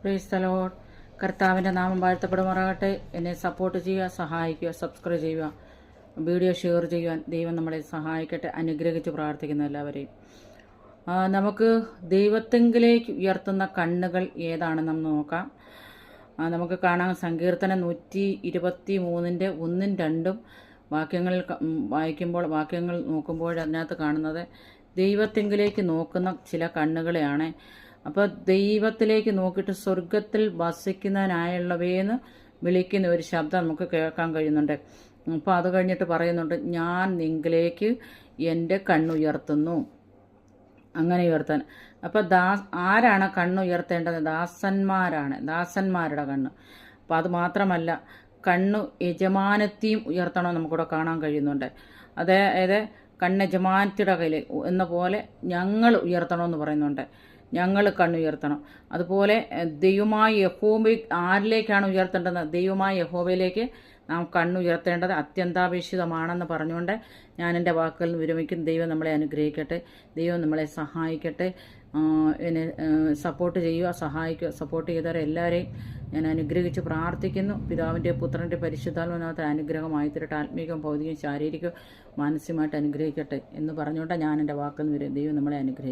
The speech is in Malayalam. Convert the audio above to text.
Praise the Lord. കർത്താവിൻ്റെ നാമം വാഴ്ത്തപ്പെടുമാറാകട്ടെ. എന്നെ സപ്പോർട്ട് ചെയ്യുക, സഹായിക്കുക, സബ്സ്ക്രൈബ് ചെയ്യുക, വീഡിയോ ഷെയർ ചെയ്യുവാൻ ദൈവം നമ്മളെ സഹായിക്കട്ടെ. അനുഗ്രഹിച്ച് പ്രാർത്ഥിക്കുന്ന എല്ലാവരെയും. നമുക്ക് ദൈവത്തെങ്കിലേക്ക് ഉയർത്തുന്ന കണ്ണുകൾ ഏതാണെന്ന് നമ്മൾ നോക്കാം. നമുക്ക് കാണാം സങ്കീർത്തനം 123 1 2 വാക്യങ്ങൾ വാക്യങ്ങൾ നോക്കുമ്പോൾ അതിനകത്ത് കാണുന്നത് ദൈവത്തെങ്കിലേക്ക് നോക്കുന്ന ചില കണ്ണുകളെയാണ്. അപ്പോൾ ദൈവത്തിലേക്ക് നോക്കിയിട്ട് സ്വർഗത്തിൽ വസിക്കുന്നതിനായുള്ളവയെന്ന് വിളിക്കുന്ന ഒരു ശബ്ദം നമുക്ക് കേൾക്കാൻ കഴിയുന്നുണ്ട്. അപ്പോൾ അത് കഴിഞ്ഞിട്ട് പറയുന്നുണ്ട്, ഞാൻ നിങ്കിലേക്ക് എൻ്റെ കണ്ണുയർത്തുന്നു. അങ്ങനെ ഉയർത്താൻ. അപ്പോൾ ആരാണ് കണ്ണുയർത്തേണ്ടത്? ദാസന്മാരുടെ കണ്ണ്. അപ്പോൾ അത് മാത്രമല്ല, കണ്ണു യജമാനത്തെയും ഉയർത്തണം നമുക്കിവിടെ കാണാൻ കഴിയുന്നുണ്ട്. അതായത് കണ്ണയജമാനത്തിയുടെ കയ്യിൽ എന്ന പോലെ ഞങ്ങൾ ഉയർത്തണമെന്ന് പറയുന്നുണ്ട്. ഞങ്ങൾ കണ്ണുയർത്തണം. അതുപോലെ ദൈവമായ യഹോവ ആരിലേക്കാണ് ഉയർത്തേണ്ടത്? ദൈവമായ യഹോവയിലേക്ക് നാം കണ്ണുയർത്തേണ്ടത് അത്യന്താപേക്ഷിതമാണെന്ന് പറഞ്ഞുകൊണ്ട് ഞാൻ എൻ്റെ വാക്കുകളിൽ വിരമിക്കും. ദൈവം നമ്മളെ അനുഗ്രഹിക്കട്ടെ. ദൈവം നമ്മളെ സഹായിക്കട്ടെ. എന്നെ സപ്പോർട്ട് ചെയ്യുക, സഹായിക്കുക. സപ്പോർട്ട് ചെയ്തവരെല്ലാവരെയും ഞാൻ അനുഗ്രഹിച്ച് പ്രാർത്ഥിക്കുന്നു. പിതാവിൻ്റെ പുത്രൻ്റെ പരിശുദ്ധാത്മനാമത്തിൽ അനുഗ്രഹമായി തരട്ടെ. ആത്മീകം, ഭൗതികം, ശാരീരികം, മാനസികമായിട്ട് അനുഗ്രഹിക്കട്ടെ എന്ന് പറഞ്ഞുകൊണ്ട് ഞാൻ എൻ്റെ വാക്കുകളിൽ ദൈവം നമ്മളെ അനുഗ്രഹിക്കും.